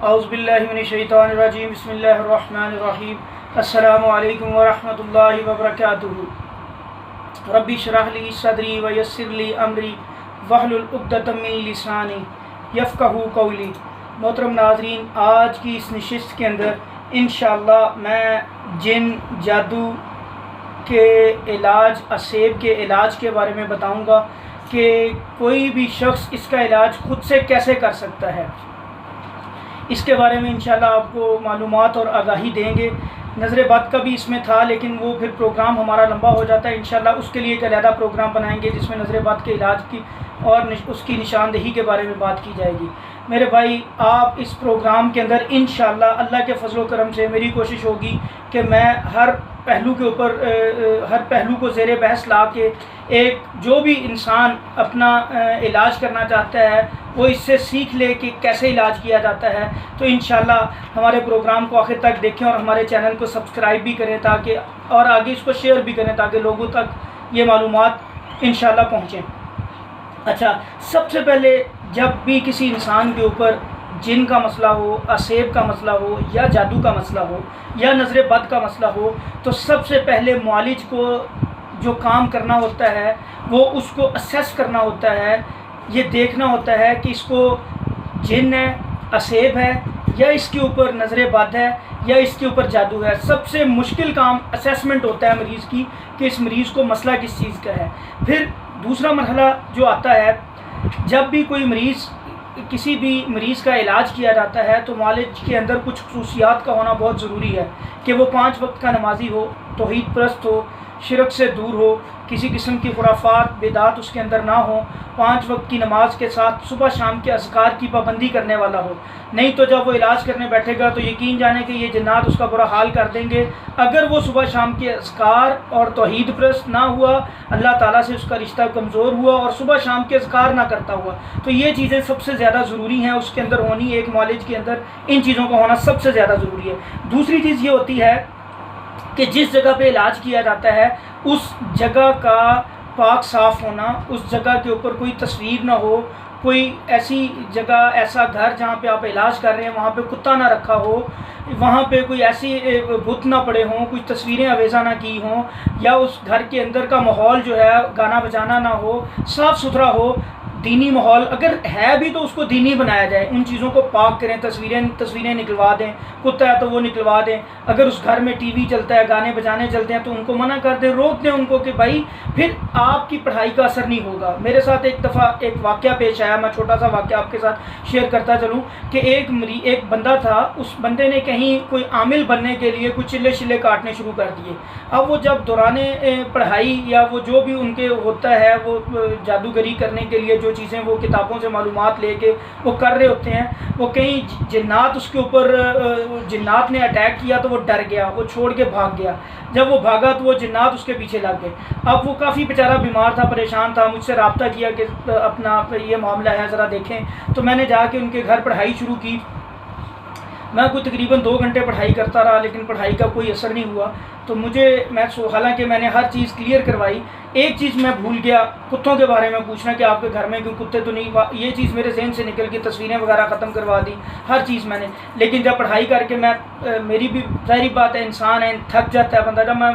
औज़ुबिल्लाहिमिनश्शैतानिर्रजीम बिस्मिल्लाहिर्रहमानिर्रहीम अस्सलामु अलैकुम वरहमतुल्लाहि वबरकातुहू। रब्बि इश्रह ली सदरी व यस्सिर ली अमरी वहलुल उक़दतम मिन लिसानी यफ़क़हू क़ौली। मोहतरम नाज़रीन, आज की इस नशिस्त के अंदर इंशाअल्लाह मैं जिन जादू के इलाज, असेब के इलाज के बारे में बताऊंगा कि कोई भी शख्स इसका इलाज ख़ुद से कैसे कर सकता है। इसके बारे में इंशाल्लाह आपको मालूमात और आगाही देंगे। नज़र बद का भी इसमें था, लेकिन वो फिर प्रोग्राम हमारा लंबा हो जाता है। इंशाल्लाह उसके लिए एक अलहदा प्रोग्राम बनाएंगे जिसमें नज़र बद के इलाज की और उसकी निशानदेही के बारे में बात की जाएगी। मेरे भाई, आप इस प्रोग्राम के अंदर इंशाल्लाह अल्लाह के फजल करम से मेरी कोशिश होगी कि मैं हर पहलू के ऊपर हर पहलू को ज़ेर बहस ला के एक जो भी इंसान अपना इलाज करना चाहता है वो इससे सीख ले कि कैसे इलाज किया जाता है। तो इंशाल्लाह हमारे प्रोग्राम को आखिर तक देखें और हमारे चैनल को सब्सक्राइब भी करें ताकि और आगे इसको शेयर भी करें ताकि लोगों तक ये मालूमात इंशाल्लाह पहुँचें। अच्छा, सबसे पहले जब भी किसी इंसान के ऊपर जिन का मसला हो, असेब का मसला हो या जादू का मसला हो या नज़र बद का मसला हो, तो सबसे पहले मुआलिज को जो काम करना होता है वो उसको असेस करना होता है। ये देखना होता है कि इसको जिन है, असेब है या इसके ऊपर नज़र बद है या इसके ऊपर जादू है। सबसे मुश्किल काम असेसमेंट होता है मरीज़ की कि इस मरीज़ को मसला किस चीज़ का है। फिर दूसरा मरहला जो आता है, जब भी कोई मरीज़ किसी भी मरीज़ का इलाज किया जाता है तो मुआलिज के अंदर कुछ खुसूसियात का होना बहुत ज़रूरी है कि वो 5 वक्त का नमाजी हो, तौहीद परस्त हो, शिरक से दूर हो, किसी किस्म की खुराफात बिदात उसके अंदर ना हो, 5 वक्त की नमाज के साथ सुबह शाम के अज़कार की पाबंदी करने वाला हो। नहीं तो जब वो इलाज करने बैठेगा तो यकीन जाने कि ये जन्नात उसका बुरा हाल कर देंगे। अगर वो सुबह शाम के अज़कार और तौहीद परस्त ना हुआ, अल्लाह ताला से उसका रिश्ता कमज़ोर हुआ और सुबह शाम के अज़कार ना करता हुआ, तो ये चीज़ें सबसे ज़्यादा ज़रूरी हैं उसके अंदर होनी। एक मौलिज के अंदर इन चीज़ों का होना सबसे ज़्यादा ज़रूरी है। दूसरी चीज़ ये होती है कि जिस जगह पे इलाज किया जाता है उस जगह का पाक साफ़ होना, उस जगह के ऊपर कोई तस्वीर ना हो, कोई ऐसी जगह, ऐसा घर जहाँ पे आप इलाज कर रहे हैं वहाँ पे कुत्ता ना रखा हो, वहाँ पे कोई ऐसी बुत ना पड़े हों, कुछ तस्वीरें अवेज़ा ना की हों, या उस घर के अंदर का माहौल जो है गाना बजाना ना हो, साफ़ सुथरा हो, दीनी माहौल अगर है भी तो उसको दीनी बनाया जाए। उन चीज़ों को पाक करें, तस्वीरें निकलवा दें, कुत्ता है तो वो निकलवा दें। अगर उस घर में टीवी चलता है, गाने बजाने चलते हैं तो उनको मना कर दें, रोक दें उनको कि भाई फिर आपकी पढ़ाई का असर नहीं होगा। मेरे साथ एक दफ़ा एक वाक़या पेश आया, मैं छोटा सा वाक़या आपके साथ शेयर करता चलूँ कि एक बंदा था, उस बंदे ने कहीं कोई आमिल बनने के लिए कुछ चिल्ले शिल्ले काटने शुरू कर दिए। अब वो जब दौराने पढ़ाई या वो जो भी उनके होता है वो जादूगरी करने के लिए जो चीज़ें वो किताबों से मालूमात लेके वो कर रहे होते हैं, वो कहीं जिन्नात उसके ऊपर जिन्नात ने अटैक किया तो वो डर गया, वो छोड़ के भाग गया। जब वो भागा तो वो जिन्नात उसके पीछे लग गए। अब वो काफ़ी बेचारा बीमार था, परेशान था, मुझसे रब्ता किया कि अपना ये मामला है ज़रा देखें। तो मैंने जाके उनके घर पढ़ाई शुरू की। मैं कोई तकरीबन 2 घंटे पढ़ाई करता रहा लेकिन पढ़ाई का कोई असर नहीं हुआ। तो हालांकि मैंने हर चीज़ क्लियर करवाई, एक चीज़ मैं भूल गया, कुत्तों के बारे में पूछना कि आपके घर में कोई कुत्ते तो नहीं। ये चीज़ मेरे जहन से निकल गई, तस्वीरें वगैरह ख़त्म करवा दी, हर चीज़ मैंने। लेकिन जब पढ़ाई करके मेरी भी ज़ाहिर बात है, इंसान है, थक जाता है बंदा। जब मैं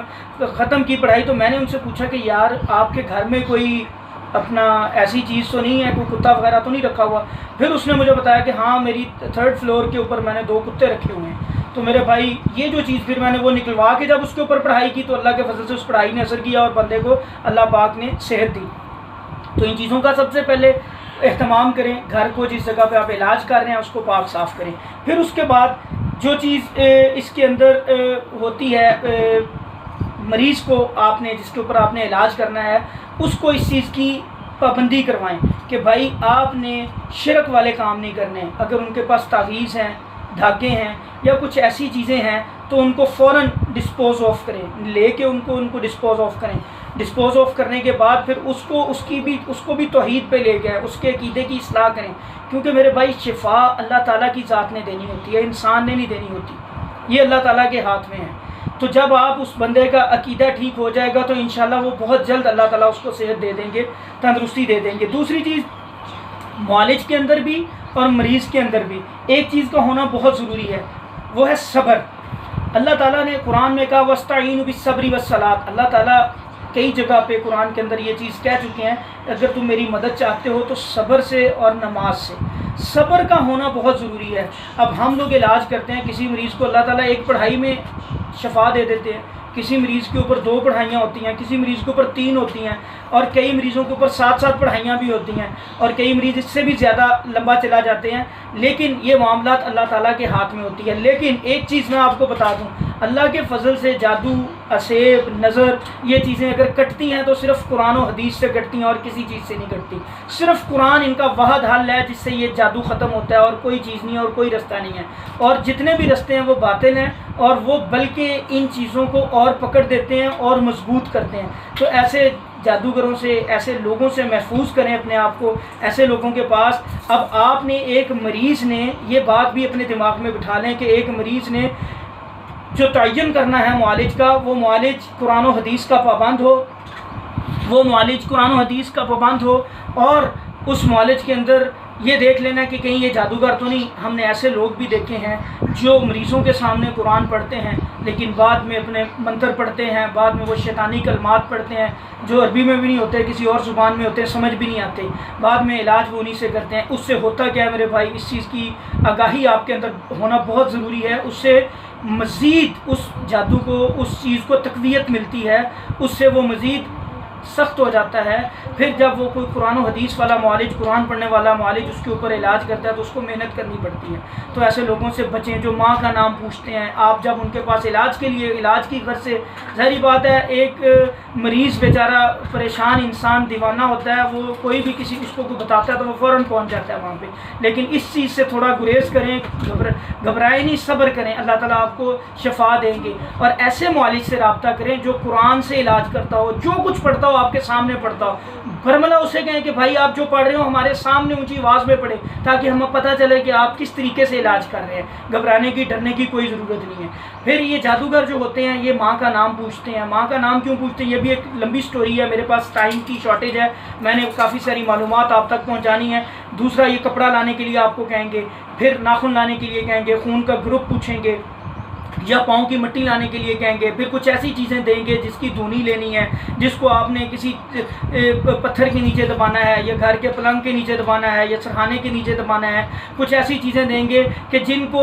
ख़त्म की पढ़ाई तो मैंने उनसे पूछा कि यार आपके घर में कोई अपना ऐसी चीज़ तो नहीं है, कोई कुत्ता वगैरह तो नहीं रखा हुआ। फिर उसने मुझे बताया कि हाँ, मेरी 3rd फ्लोर के ऊपर मैंने 2 कुत्ते रखे हुए हैं। तो मेरे भाई ये जो चीज़ फिर मैंने वो निकलवा के जब उसके ऊपर पढ़ाई की तो अल्लाह के फजल से उस पढ़ाई ने असर किया और बंदे को अल्लाह पाक ने सेहत दी। तो इन चीज़ों का सबसे पहले एहतमाम करें, घर को जिस जगह पे आप इलाज कर रहे हैं उसको पाक साफ़ करें। फिर उसके बाद जो चीज़ इसके अंदर होती है, मरीज़ को आपने जिसके ऊपर आपने इलाज करना है उसको इस चीज़ की पाबंदी करवाएं कि भाई आपने शिरक वाले काम नहीं करने। अगर उनके पास तावीज़ हैं, धागे हैं या कुछ ऐसी चीज़ें हैं तो उनको फ़ौरन डिस्पोज़ ऑफ करें, लेके उनको डिस्पोज़ ऑफ करें। डिस्पोज़ ऑफ करने के बाद फिर उसको भी तौहीद पे ले गए, उसके अकीदे की इस्लाह करें। क्योंकि मेरे भाई शिफा अल्लाह ताला की ज़ात ने देनी होती है, इंसान ने नहीं देनी होती, ये अल्लाह ताला के हाथ में है। तो जब आप उस बंदे का अकीदा ठीक हो जाएगा तो इंशाल्लाह वो बहुत जल्द अल्लाह ताला उसको सेहत दे देंगे, तंदुरुस्ती दे देंगे। दूसरी चीज़, मुआलिज के अंदर भी और मरीज़ के अंदर भी एक चीज़ का होना बहुत ज़रूरी है, वो है सब्र। अल्लाह ताला ने कुरान में कहा वस्ताईनु बिस्सब्रि वस्सलात। अल्लाह ताला कई जगह पे कुरान के अंदर ये चीज़ कह चुके हैं, अगर तुम मेरी मदद चाहते हो तो सब्र से और नमाज से। सब्र का होना बहुत ज़रूरी है। अब हम लोग इलाज करते हैं, किसी मरीज़ को अल्लाह ताला एक पढ़ाई में शफा दे देते हैं, किसी मरीज़ के ऊपर 2 पढ़ाइयाँ होती हैं, किसी मरीज़ के ऊपर 3 होती हैं, और कई मरीज़ों के ऊपर 7-7 पढ़ाइयाँ भी होती हैं, और कई मरीज़ इससे भी ज़्यादा लंबा चला जाते हैं। लेकिन ये मामलात अल्लाह ताला के हाथ में होती है। लेकिन एक चीज़ मैं आपको बता दूँ, अल्लाह के फजल से जादू, असेब, नज़र, ये चीज़ें अगर कटती हैं तो सिर्फ़ कुरान और हदीस से कटती हैं और किसी चीज़ से नहीं कटती। सिर्फ़ कुरान इनका वाहद हल है जिससे ये जादू ख़त्म होता है, और कोई चीज़ नहीं है और कोई रास्ता नहीं है। और जितने भी रास्ते हैं वो बातिल हैं, और वो बल्कि इन चीज़ों को और पकड़ देते हैं और मजबूत करते हैं। तो ऐसे जादूगरों से, ऐसे लोगों से महफूज करें अपने आप को, ऐसे लोगों के पास। अब आपने एक मरीज़ ने, ये बात भी अपने दिमाग में बिठा लें कि एक मरीज़ ने जो तयन करना है मुआलिज का, वो मुआलिज कुरान और हदीस का पाबंद हो, वो मुआलिज कुरान और हदीस का पाबंद हो, और उस मुआलिज के अंदर ये देख लेना कि कहीं ये जादूगर तो नहीं। हमने ऐसे लोग भी देखे हैं जो मरीज़ों के सामने कुरान पढ़ते हैं, लेकिन बाद में अपने मंत्र पढ़ते हैं, बाद में वो शैतानी कलमात पढ़ते हैं जो अरबी में भी नहीं होते, किसी और ज़ुबान में होते हैं, समझ भी नहीं आते। बाद में इलाज वो उन्हीं से करते हैं। उससे होता क्या है मेरे भाई, इस चीज़ की आगाही आपके अंदर होना बहुत ज़रूरी है। उससे मज़ीद उस जादू को, उस चीज़ को तक़वियत मिलती है, उससे वो मज़ीद सख्त हो जाता है। फिर जब वो कोई कुरान और हदीस वाला मुआलिज, कुरान पढ़ने वाला मुआलिज उसके ऊपर इलाज करता है तो उसको मेहनत करनी पड़ती है। तो ऐसे लोगों से बचें जो माँ का नाम पूछते हैं। आप जब उनके पास इलाज के लिए, इलाज की गर्ज से, ज़ाहिर बात है एक मरीज़ बेचारा परेशान इंसान दीवाना होता है, वो कोई भी किसी उसको को बताता है तो वो फ़ौरन पहुँच जाता है वहाँ पर। लेकिन इस चीज़ से थोड़ा गुरेज करें, घबराए नहीं, सब्र करें, अल्लाह ताला आपको शफा देंगे। और ऐसे मुआलिज से रब्ता करें जो कुरान से इलाज करता हो, जो कुछ पढ़ता हो आपके सामने पढ़ता हो। बरमला उसे कहें कि भाई आप जो पढ़ रहे हो हमारे सामने ऊंची आवाज़ में पढ़े, ताकि हमें पता चले कि आप किस तरीके से इलाज कर रहे हैं। घबराने की, डरने की कोई ज़रूरत नहीं है। फिर ये जादूगर जो होते हैं ये माँ का नाम पूछते हैं। माँ का नाम क्यों पूछते हैं, ये भी एक लंबी स्टोरी है, मेरे पास टाइम की शॉर्टेज है, मैंने काफ़ी सारी मालूमात आप तक पहुँचानी है। दूसरा, ये कपड़ा लाने के लिए आपको कहेंगे, फिर नाखून लाने के लिए कहेंगे, खून का ग्रुप पूछेंगे, या पाँव की मिट्टी लाने के लिए कहेंगे। फिर कुछ ऐसी चीज़ें देंगे जिसकी धुनी लेनी है, जिसको आपने किसी पत्थर के नीचे दबाना है, या घर के पलंग के नीचे दबाना है, या सरहाने के नीचे दबाना है। कुछ ऐसी चीज़ें देंगे कि जिनको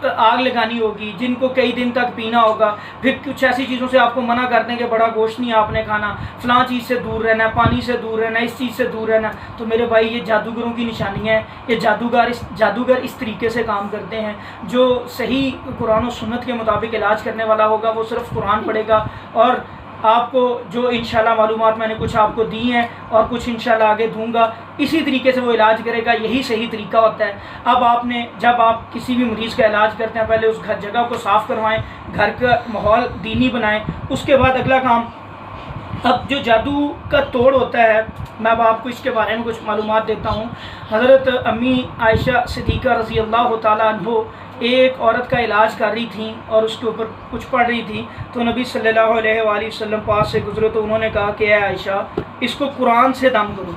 आग लगानी होगी, जिनको कई दिन तक पीना होगा। फिर कुछ ऐसी चीज़ों से आपको मना कर देंगे, बड़ा गोश्त नहीं आपने खाना, फ़लाँ चीज़ से दूर रहना, पानी से दूर रहना, इस चीज़ से दूर रहना। तो मेरे भाई ये जादूगरों की निशानी है। ये जादूगर इस तरीके से काम करते हैं। जो सही कुरान सुन्नत के मुताबिक इलाज करने वाला होगा वो सिर्फ कुरान पढ़ेगा, और आपको जो इंशाल्लाह मालूमात मैंने कुछ आपको दी हैं और कुछ इंशाल्लाह आगे दूंगा, इसी तरीके से वो इलाज करेगा। यही सही तरीका होता है। अब आपने, जब आप किसी भी मरीज़ का इलाज करते हैं, पहले उस जगह को साफ़ करवाएं, घर का माहौल दीनी बनाएं। उसके बाद अगला काम, अब जो जादू का तोड़ होता है, मैं अब आपको इसके बारे में कुछ मालूमात देता हूँ। हज़रत अम्मी आयशा सिद्दीक़ा रज़ी अल्लाह ताला अन्हो एक औरत का इलाज कर रही थी और उसके ऊपर कुछ पढ़ रही थी, तो नबी सल्लल्लाहु अलैहि वसल्लम पास से गुजरे तो उन्होंने कहा कि आयशा, इसको कुरान से दम करो,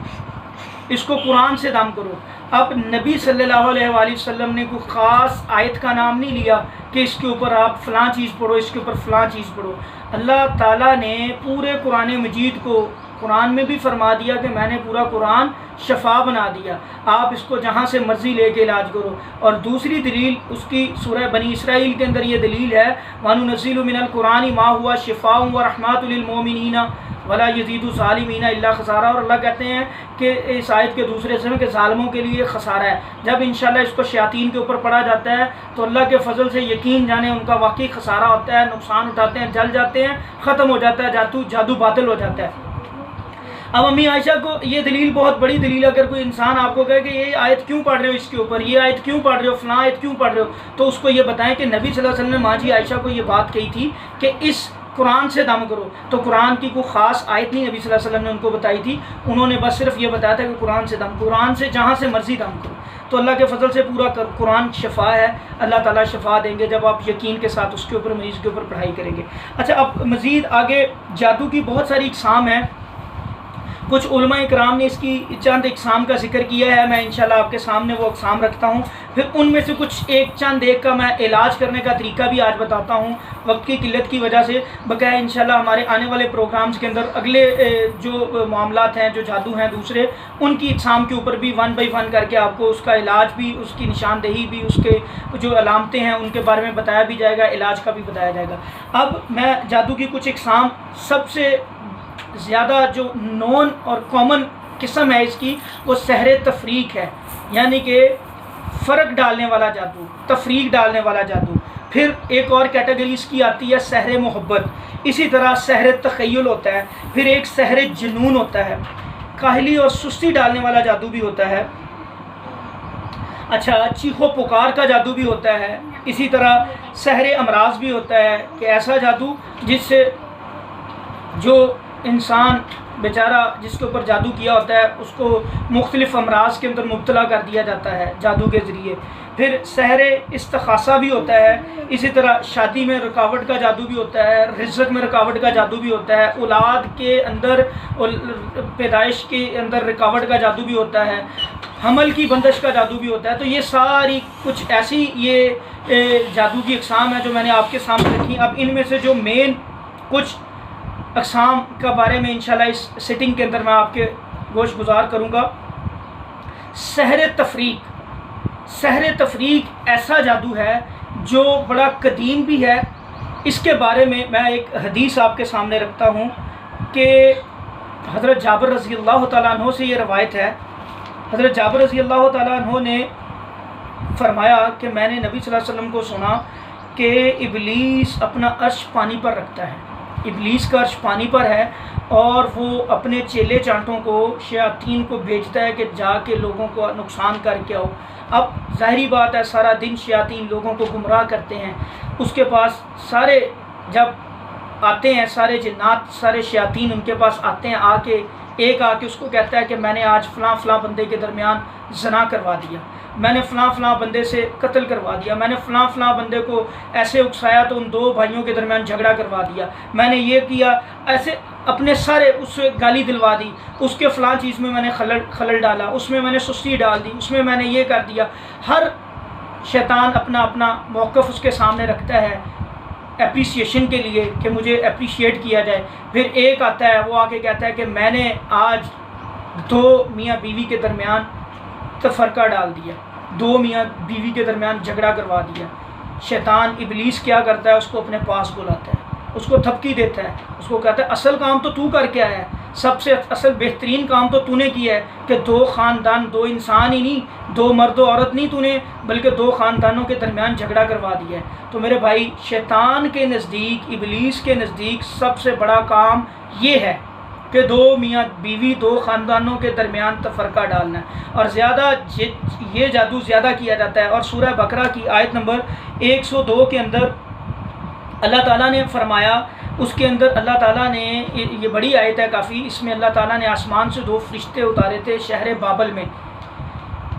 इसको कुरान से दम करो। अब नबी सल्लल्लाहु अलैहि वसल्लम ने कोई ख़ास आयत का नाम नहीं लिया कि इसके ऊपर आप फ़लाँ चीज़ पढ़ो, इसके ऊपर फ़लाँ चीज़ पढ़ो। अल्लाह ताला ने पूरे कुरान मजीद को, कुरान में भी फरमा दिया कि मैंने पूरा कुरान शफा बना दिया, आप इसको जहाँ से मर्ज़ी लेके इलाज करो। और दूसरी दलील उसकी सूरह बनी इसराइल के अंदर ये दलील है, वनुनज़्ज़िलु मिनल कुरानी मा हुआ शिफ़ाउन व रहमतुल लिल मोमिनीना वला यज़ीदु ज़ालिमीना इल्ला खसारा। और अल्लाह कहते हैं कि इस आयत के दूसरे समय के ज़ालिमों के लिए खसारा है। जब इंशाल्लाह इसको शयातीन के ऊपर पढ़ा जाता है तो अल्लाह के फजल से यकीन जाने उनका वाकई खसारा होता है, नुकसान उठाते हैं, जल जाते हैं, ख़त्म हो जाता है, जादू बातिल हो जाता है। अब अम्मी आयशा को ये दलील बहुत बड़ी दलील, अगर कोई इंसान आपको कहे कि ये आयत क्यों पढ़ रहे हो, इसके ऊपर ये आयत क्यों पढ़ रहे हो, फलां आयत क्यों पढ़ रहे हो, तो उसको ये बताएं कि नबी सल्लल्लाहु अलैहि वसल्लम ने माँ जी आयशा को ये बात कही थी कि इस कुरान से दम करो। तो कुरान की कोई ख़ास आयत नहीं नबी सल्लल्लाहु अलैहि वसल्लम ने उनको बताई थी, उन्होंने बस सिर्फ ये बताया था कि कुरान से दम, कुरान से जहाँ से मर्ज़ी दम करो। तो अल्लाह के फजल से पूरा कुरान शफा है, अल्लाह ताला शफा देंगे जब आप यकीन के साथ उसके ऊपर, मरीज़ के ऊपर पढ़ाई करेंगे। अच्छा, अब मज़ीद आगे जादू की बहुत सारी इक़साम है। कुछ उलमा इकराम ने इसकी चंद इकसाम का जिक्र किया है, मैं इंशाल्लाह आपके सामने वो इकसाम रखता हूँ। फिर उनमें से कुछ चंद एक का मैं इलाज करने का तरीका भी आज बताता हूँ, वक्त की किल्लत की वजह से। बकाया इंशाल्लाह हमारे आने वाले प्रोग्राम्स के अंदर अगले जो मामलात हैं, जो जादू हैं दूसरे, उनकी इकसाम के ऊपर भी 1 बाय 1 करके आपको उसका इलाज भी, उसकी निशानदेही भी, उसके जो अलामतें हैं उनके बारे में बताया भी जाएगा, इलाज का भी बताया जाएगा। अब मैं जादू की कुछ इकसाम, सबसे ज़्यादा जो नॉन और कॉमन किस्म है इसकी, वो सहर तफरीक है, यानी कि फ़र्क डालने वाला जादू, तफरीक डालने वाला जादू। फिर एक और कैटेगरी इसकी आती है सहर मोहब्बत। इसी तरह सहर तख़य्युल होता है। फिर एक सहर जुनून होता है, काहली और सुस्ती डालने वाला जादू भी होता है। अच्छा, चीखो पुकार का जादू भी होता है। इसी तरह सहर अमराज भी होता है कि ऐसा जादू जिससे जो इंसान बेचारा जिसके ऊपर जादू किया होता है उसको मुख्तलिफ़ अमराज के अंदर मुब्तला कर दिया जाता है जादू के ज़रिए। फिर सहर इस्तिखासा भी होता है। इसी तरह शादी में रुकावट का जादू भी होता है, रिज़्क़ में रुकावट का जादू भी होता है, औलाद के अंदर पैदाइश के अंदर रुकावट का जादू भी होता है, हमल की बंदिश का जादू भी होता है। तो ये सारी कुछ ऐसी ये जादू की अक़साम है जो मैंने आपके सामने रखी। अब इनमें से जो मेन कुछ अक़साम का बारे में इंशाल्लाह इस सिटिंग के अंदर मैं आपके गोश गुजार करूँगा। सहर तफरीक, सहर तफरीक ऐसा जादू है जो बड़ा कदीम भी है। इसके बारे में मैं एक हदीस आपके सामने रखता हूँ कि हज़रत जाबिर रज़ी अल्लाह तआला अन्हु से ये रवायत है। हज़रत जाबिर रज़ी अल्लाह तआला अन्हु ने फरमाया कि मैंने नबी सल्लल्लाहु अलैहि वसल्लम को सुना कि इबलीस अपना अर्श पानी पर रखता है। इबलीस का अर्श पानी पर है और वो अपने चेले चांटों को, शयातीन को भेजता है कि जाके लोगों को नुकसान करके आओ। अब ज़ाहिरी बात है, सारा दिन शयातीन लोगों को गुमराह करते हैं। उसके पास सारे जब आते हैं, सारे जिन्नात, सारे शयातीन उनके पास आते हैं। आके एक आके उसको कहता है कि मैंने आज फ़लाँ फ़लाँ बंदे के दरमियान ज़ना करवा दिया, मैंने फ़लाँ फ़लाँ बंदे से कत्ल करवा दिया, मैंने फ़लाँ फ़लाँ बंदे को ऐसे उकसाया तो उन 2 भाइयों के दरमियान झगड़ा करवा दिया, मैंने ये किया, ऐसे अपने सारे उससे गाली दिलवा दी, उसके फ़लाँ चीज़ में मैंने खलल डाला, उसमें मैंने सुस्ती डाल दी, उसमें मैंने ये कर दिया। हर शैतान अपना अपना मौक़िफ़ उसके सामने रखता है एप्रिसिएशन के लिए कि मुझे एप्रिशिएट किया जाए। फिर एक आता है, वो आके कहता है कि मैंने आज 2 मियाँ बीवी के दरमियान तफरका डाल दिया, 2 मियाँ बीवी के दरमियान झगड़ा करवा दिया। शैतान इबलीस क्या करता है, उसको अपने पास बुलाता है, उसको थपकी देता है, उसको कहता है असल काम तो तू करके आया है, सबसे असल बेहतरीन काम तो तूने किया है कि 2 ख़ानदान, 2 इंसान ही नहीं, 2 मर्द औरत नहीं तूने, बल्कि 2 ख़ानदानों के दरमियान झगड़ा करवा दिया है। तो मेरे भाई, शैतान के नज़दीक, इबलीस के नज़दीक सबसे बड़ा काम ये है कि 2 मियाँ बीवी, 2 ख़ानदानों के दरमियान तफरका डालना है। और ज़्यादा ये जादू ज़्यादा किया जाता है। और सूरह बकरा की आयत नंबर 102 के अंदर अल्लाह ताला ने फरमाया, उसके अंदर अल्लाह ताला ने, ये बड़ी आयत है काफ़ी, इसमें अल्लाह ताला ने आसमान से 2 फरिश्ते उतारे थे शहर बाबल में।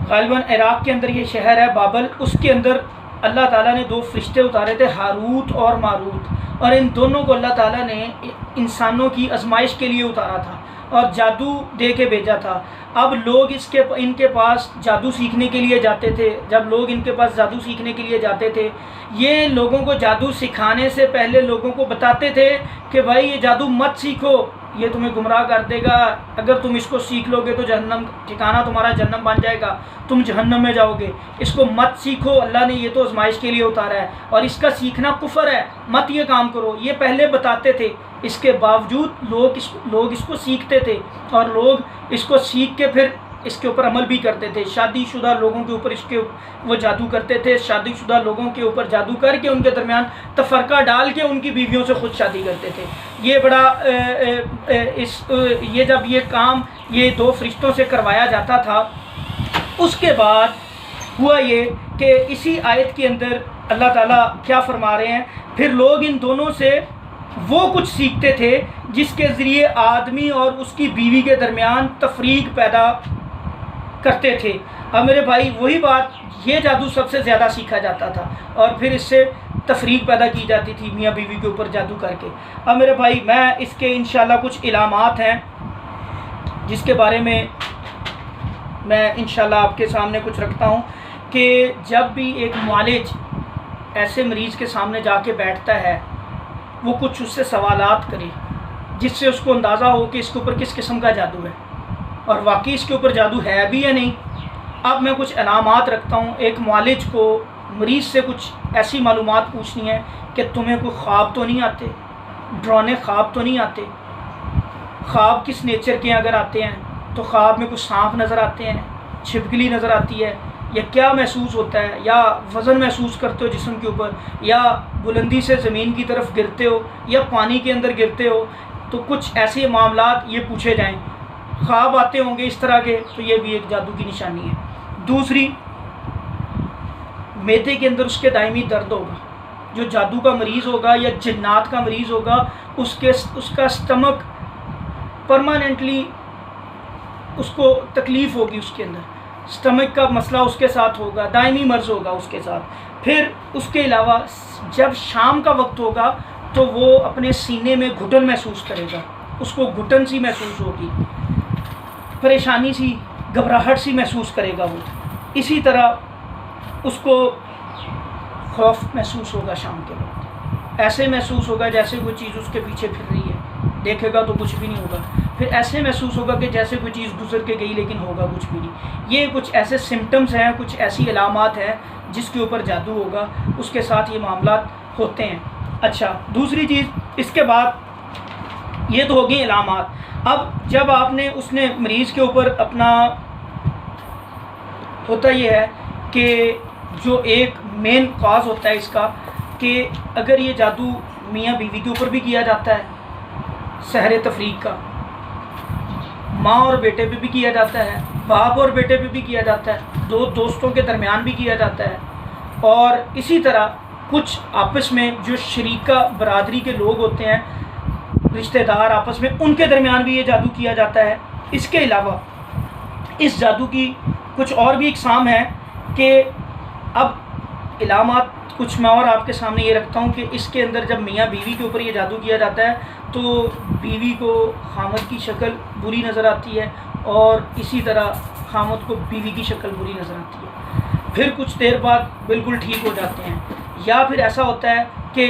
ग़ालिबन इराक़ के अंदर ये शहर है बाबल, उसके अंदर अल्लाह ताला ने 2 फरिश्ते उतारे थे, हारूत और मारूत। और इन दोनों को अल्लाह ताला ने इंसानों की आजमाइश के लिए उतारा था और जादू दे के भेजा था। अब लोग इनके पास जादू सीखने के लिए जाते थे। जब लोग इनके पास जादू सीखने के लिए जाते थे, ये लोगों को जादू सिखाने से पहले लोगों को बताते थे कि भाई ये जादू मत सीखो, ये तुम्हें गुमराह कर देगा, अगर तुम इसको सीख लोगे तो जहन्नम, ठिकाना तुम्हारा जहन्नम बन जाएगा, तुम जहन्नम में जाओगे, इसको मत सीखो, अल्लाह ने ये तो आजमाइश के लिए उतारा है और इसका सीखना कुफर है, मत ये काम करो, ये पहले बताते थे। इसके बावजूद लोग इसको सीखते थे और लोग इसको सीख के फिर इसके ऊपर अमल भी करते थे। शादीशुदा लोगों के ऊपर वो जादू करते थे, शादीशुदा लोगों के ऊपर जादू करके उनके दरमियान तफरका डाल के उनकी बीवियों से ख़ुद शादी करते थे। ये बड़ा ये जब ये काम ये 2 फरिश्तों से करवाया जाता था, उसके बाद हुआ ये कि इसी आयत के अंदर अल्लाह ताला क्या फरमा रहे हैं, फिर लोग इन दोनों से वो कुछ सीखते थे जिसके ज़रिए आदमी और उसकी बीवी के दरमियान तफरीक पैदा करते थे। अब मेरे भाई, वही बात, ये जादू सबसे ज़्यादा सीखा जाता था और फिर इससे तफरीक पैदा की जाती थी मियाँ बीवी के ऊपर जादू करके। अब मेरे भाई, मैं इसके इंशाल्लाह कुछ इलामात हैं जिसके बारे में मैं इंशाल्लाह आपके सामने कुछ रखता हूँ कि जब भी एक मुआलिज ऐसे मरीज़ के सामने जाके बैठता है, वो कुछ उससे सवालात करे जिससे उसको अंदाज़ा हो कि इसके ऊपर किस किस्म का जादू है और वाकई इसके ऊपर जादू है भी या नहीं। अब मैं कुछ इनामात रखता हूँ। एक मुआलिज को मरीज़ से कुछ ऐसी मालूमात पूछनी है कि तुम्हें कोई ख्वाब तो नहीं आते, डरावने ख्वाब तो नहीं आते, ख्वाब किस नेचर के अगर आते हैं तो ख्वाब में कुछ सांप नज़र आते हैं, छिपकली नज़र आती है, या क्या महसूस होता है, या वज़न महसूस करते हो जिस्म के ऊपर, या बुलंदी से ज़मीन की तरफ गिरते हो, या पानी के अंदर गिरते हो। तो कुछ ऐसे मामलात ये पूछे जाएं, ख्वाब आते होंगे इस तरह के, तो ये भी एक जादू की निशानी है। दूसरी, मैदे के अंदर उसके दायमी दर्द होगा। जो जादू का मरीज़ होगा या जिन्नात का मरीज़ होगा, उसका स्टमक परमानेंटली उसको तकलीफ़ होगी, उसके अंदर स्टमक का मसला उसके साथ होगा, दायमी मर्ज़ होगा उसके साथ। फिर उसके अलावा जब शाम का वक्त होगा तो वो अपने सीने में घुटन महसूस करेगा, उसको घुटन सी महसूस होगी, परेशानी सी, घबराहट सी महसूस करेगा वो। इसी तरह उसको खौफ महसूस होगा शाम के वक्त, ऐसे महसूस होगा जैसे कोई चीज़ उसके पीछे फिर रही है, देखेगा तो कुछ भी नहीं होगा। फिर ऐसे महसूस होगा कि जैसे कोई चीज़ गुजर के गई लेकिन होगा कुछ भी नहीं। ये कुछ ऐसे सिम्टम्स हैं, कुछ ऐसी अलामात हैं जिसके ऊपर जादू होगा, उसके साथ ये मामलात होते हैं। अच्छा, दूसरी चीज़, इसके बाद ये तो होगी अलामात। अब जब आपने उसने मरीज़ के ऊपर अपना, होता ये है कि जो एक मेन कॉज होता है इसका, कि अगर ये जादू मियाँ बीवी के ऊपर भी किया जाता है, सहर तफरीक का, माँ और बेटे पे भी किया जाता है, बाप और बेटे पे भी किया जाता है, दो दोस्तों के दरमियान भी किया जाता है, और इसी तरह कुछ आपस में जो शरीका बरादरी के लोग होते हैं, रिश्तेदार आपस में, उनके दरमियान भी ये जादू किया जाता है। इसके अलावा इस जादू की कुछ और भी इकसाम है कि अब इलामात कुछ मैं और आपके सामने ये रखता हूँ कि इसके अंदर जब मियाँ बीवी के ऊपर ये जादू किया जाता है तो बीवी को खामद की शक्ल बुरी नज़र आती है, और इसी तरह खामद को बीवी की शक्ल बुरी नज़र आती है। फिर कुछ देर बाद बिल्कुल ठीक हो जाते हैं। या फिर ऐसा होता है कि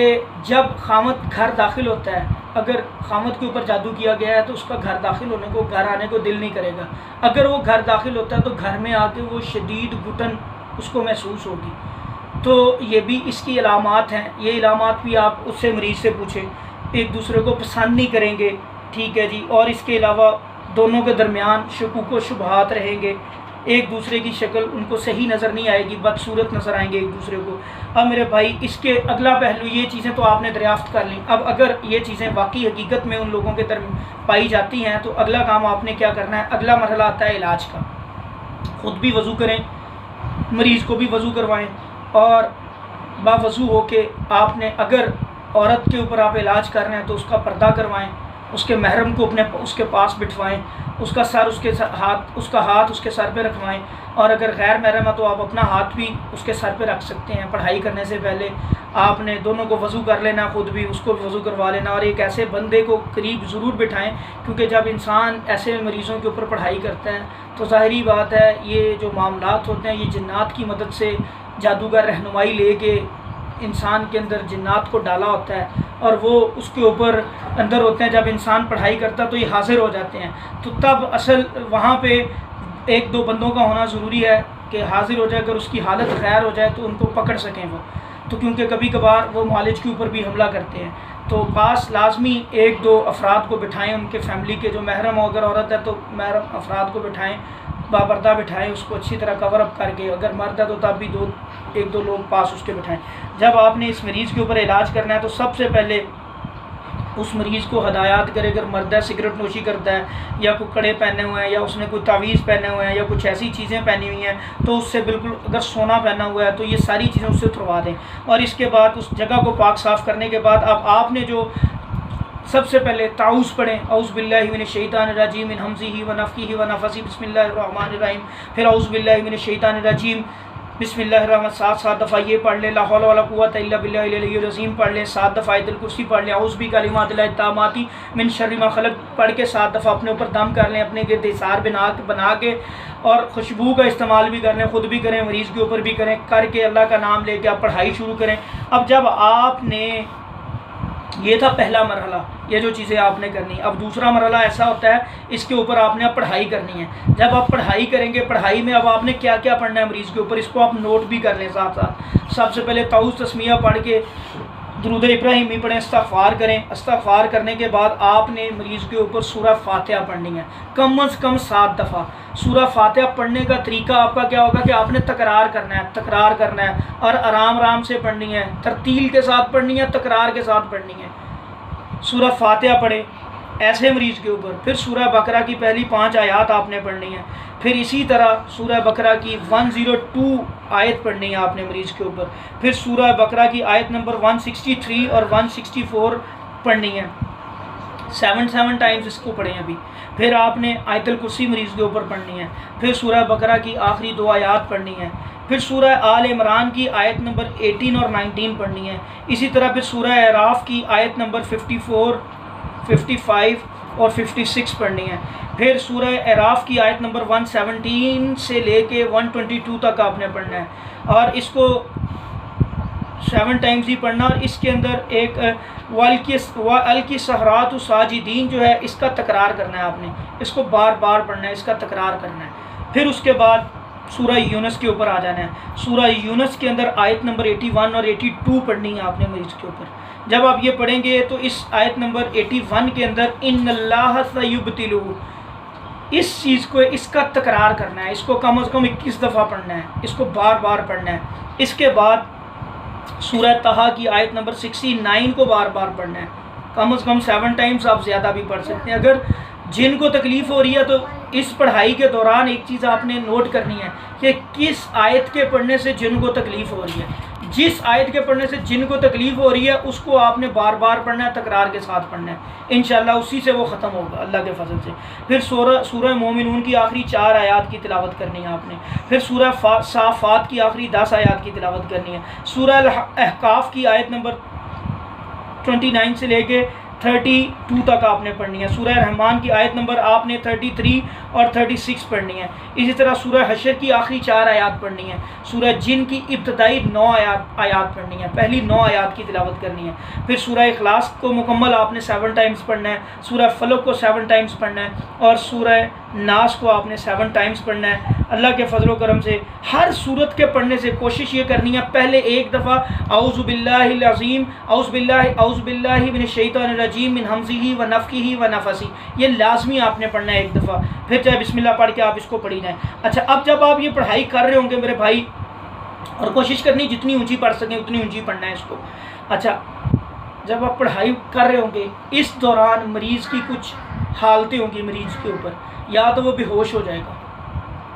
जब खामद घर दाखिल होता है, अगर खामद के ऊपर जादू किया गया है तो उसका घर दाखिल होने को, घर आने को दिल नहीं करेगा। अगर वो घर दाखिल होता है तो घर में आके वो शदीद घुटन उसको महसूस होगी। तो ये भी इसकी अलामात हैं। ये अलामात भी आप उससे मरीज़ से पूछें, एक दूसरे को पसंद नहीं करेंगे, ठीक है जी। और इसके अलावा दोनों के दरमियान शुकूक व शुबहात रहेंगे, एक दूसरे की शक्ल उनको सही नज़र नहीं आएगी, बदसूरत नज़र आएंगे एक दूसरे को। अब मेरे भाई, इसके अगला पहलू, ये चीज़ें तो आपने दरियाफ़्त कर ली। अब अगर ये चीज़ें वाकई हकीकत में उन लोगों के दरमियान पाई जाती हैं तो अगला काम आपने क्या करना है, अगला मरहला आता है इलाज का। ख़ुद भी वज़ू करें, मरीज़ को भी वज़ू करवाएं, और बावज़ू हो के आपने, अगर औरत के ऊपर आप इलाज कर रहे हैं तो उसका पर्दा करवाएं, उसके महरम को अपने उसके पास बिठवाएं, उसका सर उसका हाथ उसके सर पे रखवाएं, और अगर गैर महरम है तो आप अपना हाथ भी उसके सर पे रख सकते हैं। पढ़ाई करने से पहले आपने दोनों को वज़ू कर लेना, ख़ुद भी उसको भी वज़ू करवा लेना, और एक ऐसे बंदे को करीब ज़रूर बिठाएं, क्योंकि जब इंसान ऐसे मरीज़ों के ऊपर पढ़ाई करता है तो ज़ाहिरी बात है ये जो मामलात होते हैं, ये जिन्नात की मदद से जादूगर रहनुमाई लेके इंसान के अंदर जिन्नात को डाला होता है, और वो उसके ऊपर अंदर होते हैं। जब इंसान पढ़ाई करता है तो ये हाजिर हो जाते हैं, तो तब असल वहाँ पे एक दो बंदों का होना ज़रूरी है कि हाजिर हो जाए। अगर उसकी हालत खैर हो जाए तो उनको पकड़ सकें वो, तो क्योंकि कभी कभार वो मुआलिज के ऊपर भी हमला करते हैं। तो पास लाजमी एक दो अफराद को बिठाएं, उनके फैमिली के जो महरम हो, अगर औरत है तो महरम अफराद को बिठाएं, बापर्दा बिठाएं, उसको अच्छी तरह कवर अप करके, अगर मर्द है तो तब भी एक दो लोग पास उसके बिठाएं। जब आपने इस मरीज़ के ऊपर इलाज करना है तो सबसे पहले उस मरीज़ को हदायत करें। अगर मर्द है, सिगरेट नोशी करता है, या कोई कड़े पहने हुए हैं, या उसने कोई तावीज़ पहने हुए हैं, या कुछ ऐसी चीज़ें पहनी हुई हैं, तो उससे बिल्कुल, अगर सोना पहना हुआ है तो ये सारी चीज़ें उससे उतरवा दें। और इसके बाद उस जगह को पाक साफ़ करने के बाद अब आपने जो सबसे पहले ताऊज़ पढ़ें, औज़ु बिल्लाहि मिनश शैतानिर रजीम मिन हमज़िही व नफ़्ख़िही व नफ़सिही बिस्मिल्लाहिर रहमानिर रहीम। फिर औज़ु बिल्लाहि मिनश शैतानिर रजीम बिस्मिल्लाहिर्रहमानिर्रहीम 7 दफ़ा ये पढ़ लें, ला हौला वला कुव्वता इल्ला बिल्लाहिल अलिय्यिल अज़ीम पढ़ लें, 7 दफ़ा आयतुल कुर्सी पढ़ लें, औज़ु बिकलिमातिल्लाहि ताम्माति मिन शर्रि मा खलक़ पढ़ के 7 दफ़ा अपने ऊपर दम कर लें, अपने गिर्द इसार बना के, और खुशबू का इस्तेमाल भी कर लें, ख़ुद भी करें, मरीज़ के ऊपर भी करें, करके अल्लाह का नाम लेके आप पढ़ाई शुरू करें। अब जब आपने, ये था पहला मरहला, ये जो चीज़ें आपने करनी। अब दूसरा मरहला ऐसा होता है, इसके ऊपर आपने अब पढ़ाई करनी है। जब आप पढ़ाई करेंगे, पढ़ाई में अब आपने क्या क्या पढ़ना है मरीज़ के ऊपर, इसको आप नोट भी कर लें साथ साथ। सबसे पहले ताऊज़ तस्मिया पढ़ के दुरूद इब्राहिमी पढ़ें, इस्तग़फ़ार करें। इस्तग़फ़ार करने के बाद आपने मरीज़ के ऊपर सूरह फातिहा पढ़नी है, कम से कम 7 दफ़ा। सूरह फातिहा पढ़ने का तरीका आपका क्या होगा कि आपने तकरार करना है और आराम आराम से पढ़नी है, तरतील के साथ पढ़नी है, तकरार के साथ पढ़नी है। सूरह फातिहा पढ़े ऐसे मरीज़ के ऊपर। फिर सूरह बकरा की पहली 5 आयत आपने पढ़नी है। फिर इसी तरह सूरह बकरा की 102 आयत पढ़नी है आपने मरीज़ के ऊपर। फिर सूरह बकरा की आयत नंबर 163 और 164 पढ़नी है, 7 टाइम्स इसको पढ़ें अभी। फिर आपने आयतुल कुर्सी मरीज़ के ऊपर पढ़नी है। फिर सूरह बकरा की आखिरी 2 आयत पढ़नी है। फिर सूरह आल इमरान की आयत नंबर 18 और 19 पढ़नी है। इसी तरह फिर सूरह अराफ की आयत नंबर 54, 55 और 56 पढ़नी है। फिर सूरह अराफ की आयत नंबर 117 से लेके 122 तक आपने पढ़ना है, और इसको 7 टाइम्स ही पढ़ना। और इसके अंदर एक वल्की सहरात साजिदीन जो है, इसका तकरार करना है आपने, इसको बार बार पढ़ना है, इसका तकरार करना है। फिर उसके बाद सूरह यूनुस के ऊपर आ जाना है। सूरह यूनुस के अंदर आयत नंबर 81 और 82 पढ़नी है आपने मरीज़ के ऊपर। जब आप ये पढ़ेंगे तो इस आयत नंबर 81 के अंदर इन्नल्लाह सयुब्तिलू, इस चीज़ को, इसका तकरार करना है, इसको कम से कम 21 दफ़ा पढ़ना है, इसको बार बार पढ़ना है। इसके बाद सूरह तहा की आयत नंबर 69 को बार बार पढ़ना है, कम से कम 7 टाइम्स, आप ज़्यादा भी पढ़ सकते हैं। अगर जिन को तकलीफ़ हो रही है तो इस पढ़ाई के दौरान एक चीज़ आपने नोट करनी है कि किस आयत के पढ़ने से जिन को तकलीफ़ हो रही है। जिस आयत के पढ़ने से जिन को तकलीफ़ हो रही है उसको आपने बार बार पढ़ना है, तकरार के साथ पढ़ना है, इंशाअल्लाह उसी से वो ख़त्म होगा अल्लाह के फजल से। फिर सूरह मोमिनून की आखिरी 4 आयत की तिलावत करनी है आपने। फिर सूरह साफ़ात की आखिरी 10 आयत की तिलावत करनी है। सूरह अहकाफ़ की आयत नंबर 29 से लेके 32 तक आपने पढ़नी है। सूरह रहमान की आयत नंबर आपने 33 और 36 पढ़नी है। इसी तरह सूरह हशर की आखिरी 4 आयत पढ़नी है। सूरह जिन की इब्तदाई 9 आयत पढ़नी है, पहली 9 आयत की तिलावत करनी है। फिर सूरह इखलास को मुकम्मल आपने 7 टाइम्स पढ़ना है। सूरह फलक को 7 टाइम्स पढ़ना है, और सूरह नास को आपने 7 टाइम्स पढ़ना है। अल्लाह के फजल करम से हर सूरत के पढ़ने से कोशिश ये करनी है, पहले एक दफ़ा औज़ु बिल्लाहिल अज़ीम, औज़ु बिल्लाहि मिनश शैतानिर रजीम मिन हमज़िही व नफ़्ख़िही व नफ़सी, ये लाजमी आपने पढ़ना है एक दफ़ा। फिर चाहे बिस्मिल्लाह पढ़ के आप इसको पढ़ी जाएँ। अच्छा, अब जब आप ये पढ़ाई कर रहे होंगे मेरे भाई, और कोशिश करनी जितनी ऊँची पढ़ सकें उतनी ऊँची पढ़ना है इसको। अच्छा, जब आप पढ़ाई कर रहे होंगे, इस दौरान मरीज़ की कुछ हालतें होंगी मरीज़ के ऊपर, या तो वो बेहोश हो जाएगा,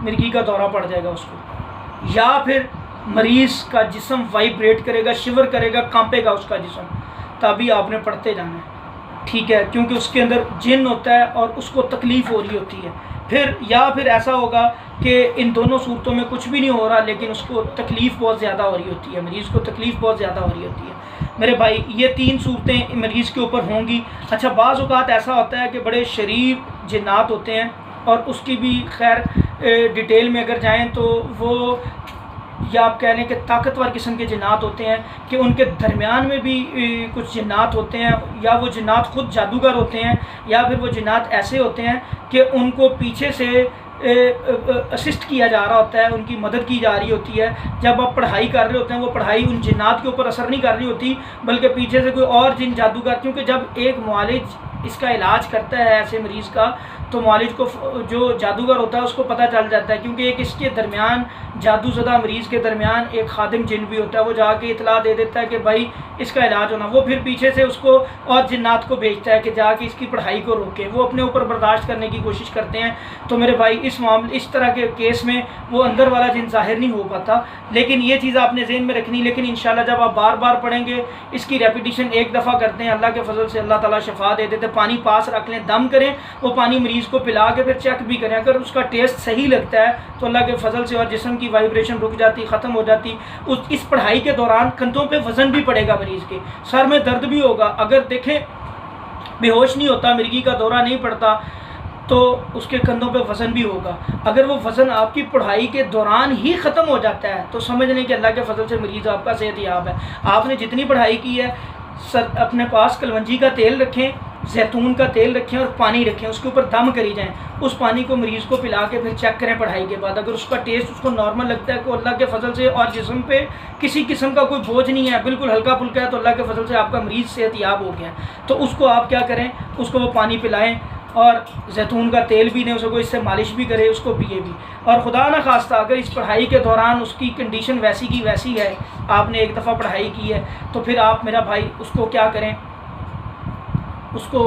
मिर्गी का दौरा पड़ जाएगा उसको, या फिर मरीज़ का जिस्म वाइब्रेट करेगा, शिवर करेगा, कांपेगा उसका जिस्म, तभी आपने पढ़ते जाना है, ठीक है, क्योंकि उसके अंदर जिन होता है और उसको तकलीफ़ हो रही होती है। फिर ऐसा होगा कि इन दोनों सूरतों में कुछ भी नहीं हो रहा, लेकिन उसको तकलीफ़ बहुत ज़्यादा हो रही होती है, मरीज़ को तकलीफ़ बहुत ज़्यादा हो रही होती है। मेरे भाई, ये 3 सूरतें मरीज़ के ऊपर होंगी। अच्छा, बाज़ औक़ात ऐसा होता है कि बड़े शरीर जिन्नात होते हैं, और उसकी भी खैर डिटेल में अगर जाएँ तो वो, या आप कह लें कि ताकतवर किस्म के जिन्नात होते हैं, कि उनके दरमियान में भी कुछ जिन्नात होते हैं, या वो जिन्नात ख़ुद जादूगर होते हैं, या फिर वो जिन्नात ऐसे होते हैं कि उनको पीछे से असिस्ट किया जा रहा होता है, उनकी मदद की जा रही होती है। जब आप पढ़ाई कर रहे होते हैं, वो पढ़ाई उन जिन्नात के ऊपर असर नहीं कर रही होती, बल्कि पीछे से कोई और जिन जादूगर, क्योंकि जब एक मुआलिज इसका इलाज करता है ऐसे मरीज़ का, तो मुआलिज को, जो जादूगर होता है, उसको पता चल जाता है, क्योंकि एक इसके दरमियान, जादूज़दा मरीज़ के दरमियान एक खादिम जिन भी होता है, वो जाके इतला दे देता है कि भाई इसका इलाज होना। वो फिर पीछे से उसको और जिन्नात को भेजता है कि जाके इसकी पढ़ाई को रोके, वो अपने ऊपर बर्दाश्त करने की कोशिश करते हैं। तो मेरे भाई, इस तरह के केस में वो अंदर वाला जिन ज़ाहिर नहीं हो पाता, लेकिन ये चीज़ आपने ज़हन में रखनी। लेकिन इंशाल्लाह जब आप बार बार पढ़ेंगे, इसकी रेपिटिशन एक दफ़ा करते हैं, अल्लाह के फजल से अल्लाह ताला शफा दे देते। थे, पानी पास रख लें, दम करें, वो पानी मरीज़ को पिला के फिर चेक भी करें। अगर उसका टेस्ट सही लगता है तो अल्लाह के फजल से और जिस्म की वाइब्रेशन रुक जाती, ख़त्म हो जाती। इस पढ़ाई के दौरान कंधों पे वज़न भी पड़ेगा मरीज़ के, सर में दर्द भी होगा। अगर देखें बेहोश नहीं होता, मिर्गी का दौरा नहीं पड़ता, तो उसके कंधों पे वज़न भी होगा। अगर वो वज़न आपकी पढ़ाई के दौरान ही ख़त्म हो जाता है तो समझ लें कि अल्लाह के फजल से मरीज़ आपका सेहतयाब है। आपने जितनी पढ़ाई की है, सर अपने पास कलवंजी का तेल रखें, जैतून का तेल रखें और पानी रखें, उसके ऊपर दम करी जाएँ। उस पानी को मरीज़ को पिला के फिर चेक करें पढ़ाई के बाद। अगर उसका टेस्ट उसको नॉर्मल लगता है, को अल्लाह के फजल से और जिस्म पे किसी किस्म का कोई बोझ नहीं है, बिल्कुल हल्का फुल्का है, तो अल्लाह के फजल से आपका मरीज़ सेहतयाब हो गया। तो उसको आप क्या करें, उसको वो पानी पिलाएँ और जैतून का तेल भी दें, उसको इससे मालिश भी करे, उसको पिए भी। और खुदा न खास्ता अगर इस पढ़ाई के दौरान उसकी कंडीशन वैसी की वैसी है, आपने एक दफ़ा पढ़ाई की है, तो फिर आप मेरा भाई उसको क्या करें, उसको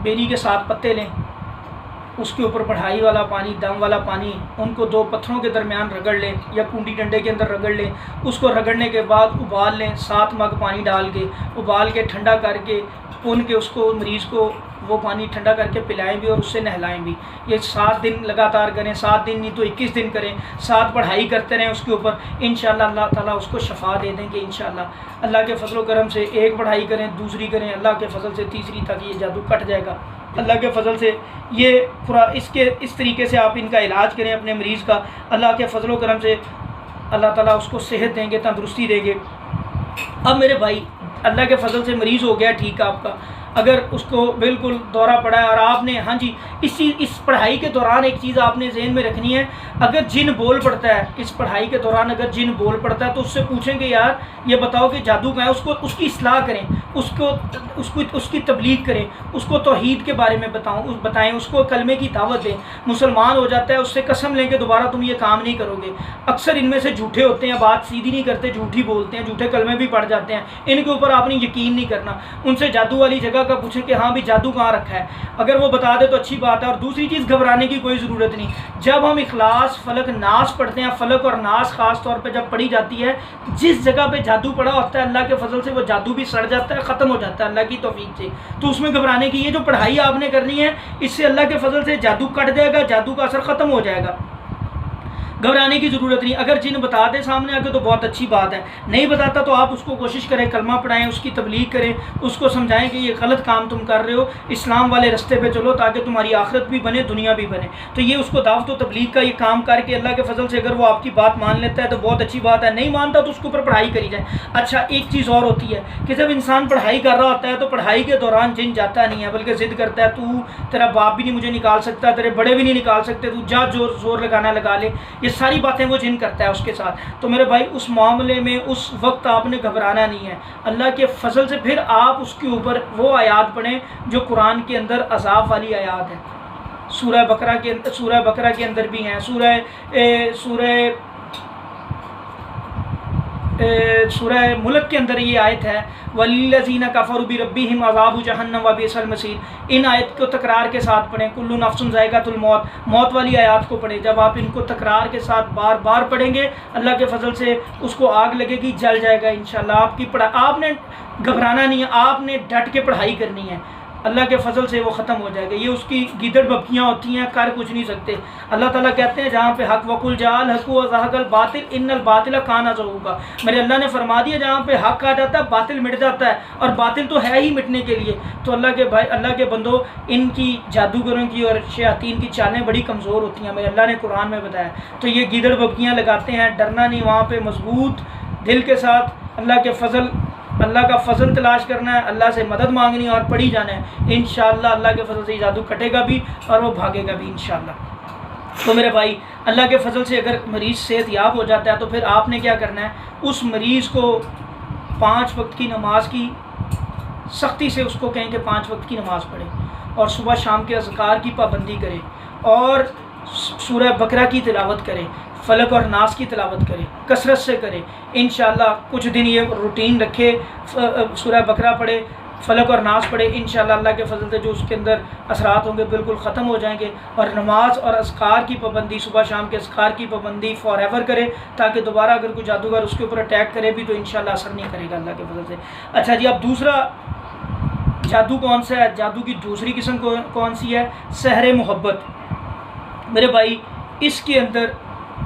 बेरी के 7 पत्ते लें, उसके ऊपर पढ़ाई वाला पानी, दम वाला पानी, उनको 2 पत्थरों के दरमियान रगड़ लें या कुंडी डंडे के अंदर रगड़ लें। उसको रगड़ने के बाद उबाल लें, 7 मग पानी डाल के उबाल के ठंडा करके उन के उसको मरीज़ को वो पानी ठंडा करके पिलाएं भी और उससे नहलाएं भी। ये 7 दिन लगातार करें, 7 दिन नहीं तो 21 दिन करें, 7 पढ़ाई करते रहें उसके ऊपर। इंशाअल्लाह अल्लाह ताला उसको शफा दे देंगे इंशाअल्लाह। अल्लाह के फजल करम से एक पढ़ाई करें, दूसरी करें, अल्लाह के फजल से तीसरी तक ये जादू कट जाएगा अल्लाह के फजल से। ये पूरा इस तरीके से आप इनका इलाज करें अपने मरीज़ का, अल्लाह के फजल करम से अल्लाह ताला उसको सेहत देंगे, तंदुरुस्ती देंगे। अब मेरे भाई अल्लाह के फजल से मरीज़ हो गया ठीक आपका, अगर उसको बिल्कुल दौरा पड़ा है और आपने, हाँ जी, इस पढ़ाई के दौरान एक चीज़ आपने जहन में रखनी है, अगर जिन बोल पड़ता है इस पढ़ाई के दौरान, अगर जिन बोल पड़ता है तो उससे पूछेंगे यार ये बताओ कि जादू का है, उसकी इस्लाह करें, उसकी तबलीग करें, उसको तौहीद के बारे में बताएं, उसको कलमे की दावत दें। मुसलमान हो जाता है, उससे कसम लें कि दोबारा तुम ये काम नहीं करोगे। अक्सर इनमें से झूठे होते हैं, बात सीधी नहीं करते, झूठी बोलते हैं, झूठे कलमे भी पढ़ जाते हैं। इनके ऊपर आपने यकीन नहीं करना। उनसे जादू वाली जगह का पूछें कि हाँ भी जादू कहाँ रखा है, अगर वो बता दे तो अच्छी बात है। और दूसरी चीज़, घबराने की कोई ज़रूरत नहीं। जब हम इखलास, फलक, नास पढ़ते हैं, फलक और नास ख़ास तौर पे जब पढ़ी जाती है, जिस जगह पे जादू पड़ा होता है अल्लाह के फजल से वो जादू भी सड़ जाता है, ख़त्म हो जाता है अल्लाह की तौफीक से। तो उसमें घबराने की, ये जो पढ़ाई आपने करनी है इससे अल्लाह के फजल से जादू कट जाएगा, जादू का असर ख़त्म हो जाएगा, घबराने की ज़रूरत नहीं। अगर जिन बता दे सामने आके तो बहुत अच्छी बात है, नहीं बताता तो आप उसको कोशिश करें, कलमा पढ़ाएं, उसकी तबलीग करें, उसको समझाएं कि ये गलत काम तुम कर रहे हो, इस्लाम वाले रास्ते पे चलो ताकि तुम्हारी आखिरत भी बने, दुनिया भी बने। तो ये उसको दावत व तबलीग का ये काम करके अल्लाह के फजल से अगर वो आपकी बात मान लेता है तो बहुत अच्छी बात है, नहीं मानता तो उसके ऊपर पढ़ाई करी जाए। अच्छा, एक चीज़ और होती है कि जब इंसान पढ़ाई कर रहा होता है तो पढ़ाई के दौरान जिन जाता नहीं है, बल्कि ज़िद करता है, तू तेरा बाप भी नहीं मुझे निकाल सकता, तेरे बड़े भी नहीं निकाल सकते, तू जा जोर लगाना लगा ले, ये सारी बातें वो जिन करता है उसके साथ। तो मेरे भाई उस मामले में उस वक्त आपने घबराना नहीं है, अल्लाह के फजल से फिर आप उसके ऊपर वो आयात पढ़ें जो कुरान के अंदर अज़ाब वाली आयात है। सूरह बकरा के अंदर भी हैं, सूरह मुल्क के अंदर ये आयत है, वल्लज़ीना कफ़रू बिरब्बिहिम अज़ाबु जहन्नम व बिअसल मसीर। इन आयत को तकरार के साथ पढ़ें। कुल्लु नफ्सुन ज़ाइक़ातुल मौत, मौत वाली आयत को पढ़ें। जब आप इनको तकरार के साथ बार बार पढ़ेंगे अल्लाह के फजल से उसको आग लगेगी, जल जाएगा इंशाअल्लाह। आपकी पढ़ाई, आपने घबराना नहीं है, आपने डट के पढ़ाई करनी है, अल्लाह के फजल से वो ख़त्म हो जाएगा। ये उसकी गिदड़ बकियाँ होती हैं, कर कुछ नहीं सकते। अल्लाह ताला कहते हैं जहाँ पे हक वकुल जाल हक व ज़हक़ल बातिल इन्नल बातिल काना ज़हूक़ा, मेरे अल्लाह ने फरमा दिया जहाँ पे हक आ जाता है बातिल मिट जाता है, और बातिल तो है ही मिटने के लिए। तो अल्लाह के भाई, अल्लाह के बंदो, इनकी जादूगरों की और शयातीन की चालें बड़ी कमज़ोर होती हैं, मेरे अल्लाह ने कुरान में बताया। तो ये गिदड़ बकियाँ लगाते हैं, डरना नहीं, वहाँ पर मजबूत दिल के साथ अल्लाह का फ़ज़ल तलाश करना है, अल्लाह से मदद मांगनी है और पढ़ी जाना है। इंशाअल्लाह अल्लाह के फ़ज़ल से जादू कटेगा भी और वो भागेगा भी इंशाअल्लाह। तो मेरे भाई, अल्लाह के फ़ज़ल से अगर मरीज़ सेहतयाब हो जाता है तो फिर आपने क्या करना है, उस मरीज़ को 5 वक्त की नमाज की सख्ती से उसको कहें कि 5 वक्त की नमाज़ पढ़े और सुबह शाम के अज़कार की पाबंदी करें और सूरह बकरा की तिलावत करें, फलक और नास की तिलावत करें, कसरत से करें। इंशाअल्लाह कुछ दिन ये रूटीन रखे, सूरह बकरा पढ़े, फलक और नास पढ़े, इंशाअल्लाह अल्लाह के फजल से जो उसके अंदर असरात होंगे बिल्कुल ख़त्म हो जाएंगे। और नमाज और अस्कार की पाबंदी, सुबह शाम के अस्कार की पाबंदी फॉर एवर करे, ताकि दोबारा अगर कोई जादूगर उसके ऊपर अटैक करे भी तो इंशाअल्लाह असर नहीं करेगा अल्लाह के फजल से। अच्छा जी, अब दूसरा जादू कौन सा है? जादू की दूसरी किस्म कौन सी है? सहरे मोहब्बत। मेरे भाई इसके अंदर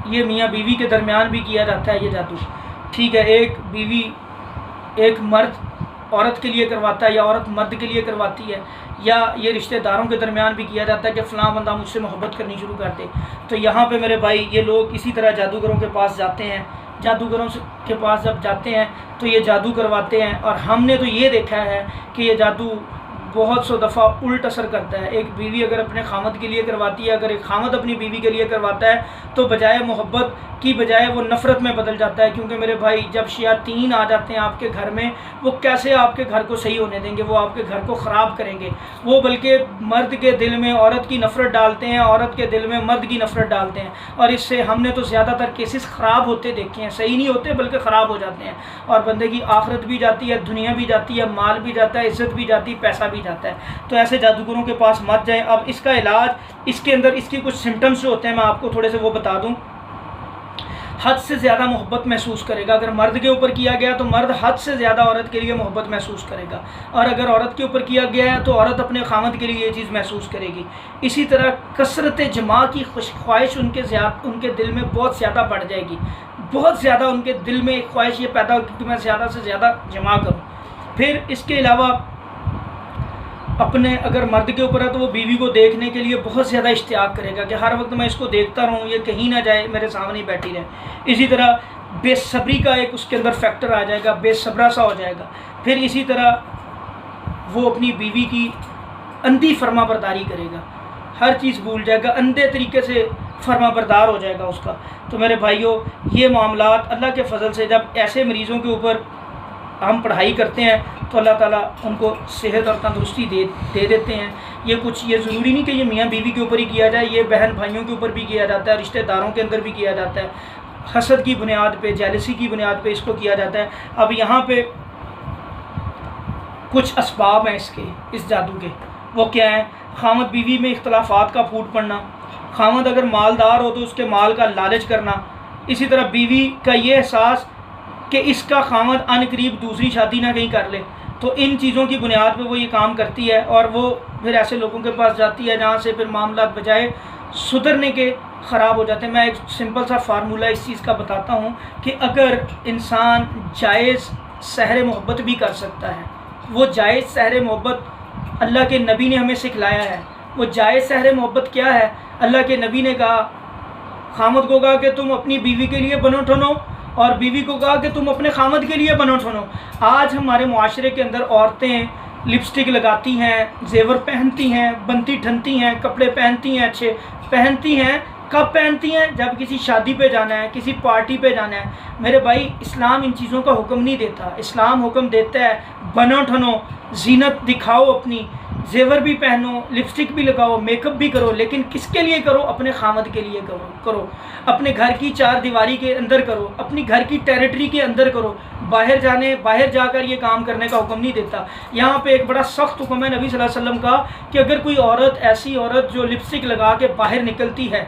ये मियाँ बीवी के दरमियान भी किया जाता है ये जादू, ठीक है। एक बीवी एक मर्द औरत के लिए करवाता है या औरत मर्द के लिए करवाती है, या ये रिश्तेदारों के दरमियान भी किया जाता है कि फ़लाँ बंदा मुझसे मोहब्बत करनी शुरू कर दे। तो यहाँ पे मेरे भाई ये लोग इसी तरह जादूगरों के पास जाते हैं। जादूगरों के पास जब जाते हैं तो ये जादू करवाते हैं, और हमने तो ये देखा है कि ये जादू बहुत सौ दफ़ा उल्ट असर करता है। एक बीवी अगर अपने खामद के लिए करवाती है, अगर एक खामद अपनी बीवी के लिए करवाता है, तो बजाय मोहब्बत की बजाय वो नफ़रत में बदल जाता है। क्योंकि मेरे भाई जब शयातीन आ जाते हैं आपके घर में, वो कैसे आपके घर को सही होने देंगे, वो आपके घर को ख़राब करेंगे। वो बल्कि मर्द के दिल में औरत की नफ़रत डालते हैं, औरत के दिल में मर्द की नफ़रत डालते हैं, और इससे हमने तो ज़्यादातर केसेस ख़राब होते देखे हैं। सही नहीं होते बल्कि ख़राब हो जाते हैं, और बंदे की आखिरत भी जाती है, दुनिया भी जाती है, माल भी जाता है, इज़्ज़त भी जाती है, पैसा भी जाता है। तो ऐसे जादूगरों के पास मत जाएं। अब इसका इलाज, इसके अंदर इसके कुछ सिम्टम्स जो होते हैं मैं आपको थोड़े से वो बता दूं। हद से ज़्यादा मोहब्बत महसूस करेगा। अगर मर्द के ऊपर किया गया तो मर्द हद से ज़्यादा औरत के लिए मोहब्बत महसूस करेगा, और अगर औरत के ऊपर किया गया है तो औरत अपने खामद के लिए ये चीज़ महसूस करेगी। इसी तरह कसरत जमा की ख्वाहिश उनके दिल में बहुत ज़्यादा बढ़ जाएगी। बहुत ज़्यादा उनके दिल में एक ख्वाहिश ये पैदा होगी कि मैं ज़्यादा से ज़्यादा जमा करूँ। फिर इसके अलावा अपने अगर मर्द के ऊपर है तो वो बीवी को देखने के लिए बहुत ज़्यादा इश्तियाक करेगा कि हर वक्त मैं इसको देखता रहूँ, ये कहीं ना जाए, मेरे सामने ही बैठी रहे। इसी तरह बेसब्री का एक उसके अंदर फैक्टर आ जाएगा, बेसब्रा सा हो जाएगा। फिर इसी तरह वो अपनी बीवी की अंधी फर्मा बरदारी करेगा, हर चीज़ भूल जाएगा, अंधे तरीके से फर्मा बरदार हो जाएगा उसका। तो मेरे भाइयों, ये मामलात अल्लाह के फ़ज़ल से जब ऐसे मरीज़ों के ऊपर हम पढ़ाई करते हैं तो अल्लाह ताला उनको सेहत और तंदुरुस्ती दे देते हैं। ये ज़रूरी नहीं कि ये मियाँ बीवी के ऊपर ही किया जाए, ये बहन भाइयों के ऊपर भी किया जाता है, रिश्तेदारों के अंदर भी किया जाता है। हसद की बुनियाद पे, जेलसी की बुनियाद पे इसको किया जाता है। अब यहाँ पे कुछ असबाब हैं इस जादू के, वो क्या हैं? खामद बीवी में इख्तलाफात का फूट पड़ना, खामद अगर मालदार हो तो उसके माल का लालच करना, इसी तरह बीवी का ये एहसास कि इसका खामद अनकरीब दूसरी शादी ना कहीं कर ले। तो इन चीज़ों की बुनियाद पे वो ये काम करती है, और वो फिर ऐसे लोगों के पास जाती है जहाँ से फिर मामला बजाय सुधरने के ख़राब हो जाते हैं। मैं एक सिंपल सा फार्मूला इस चीज़ का बताता हूँ कि अगर इंसान जायज़ सहरे मोहब्बत भी कर सकता है, वो जायज़ सहरे मोहब्बत अल्लाह के नबी ने हमें सिखलाया है। वो जायज़ सहरे मोहब्बत क्या है? अल्लाह के नबी ने कहा, खामद को कहा कि तुम अपनी बीवी के लिए बनो ठनो, और बीवी को कहा कि तुम अपने खामद के लिए बनो ठनो। आज हमारे मुआशरे के अंदर औरतें लिपस्टिक लगाती हैं, जेवर पहनती हैं, बनती ठनती हैं, कपड़े पहनती हैं, अच्छे पहनती हैं। कब पहनती हैं? जब किसी शादी पे जाना है, किसी पार्टी पे जाना है। मेरे भाई इस्लाम इन चीज़ों का हुक्म नहीं देता। इस्लाम हुक्म देता है बनो ठनो, जीनत दिखाओ, अपनी जेवर भी पहनो, लिपस्टिक भी लगाओ, मेकअप भी करो, लेकिन किसके लिए करो? अपने खामद के लिए करो। अपने घर की चार दीवारी के अंदर करो, अपनी घर की टेरिटरी के अंदर करो। बाहर जाकर ये काम करने का हुक्म नहीं देता। यहाँ पे एक बड़ा सख्त हुक्म है नबी सल्लल्लाहु अलैहि वसल्लम का कि अगर कोई औरत, ऐसी औरत जो लिपस्टिक लगा के बाहर निकलती है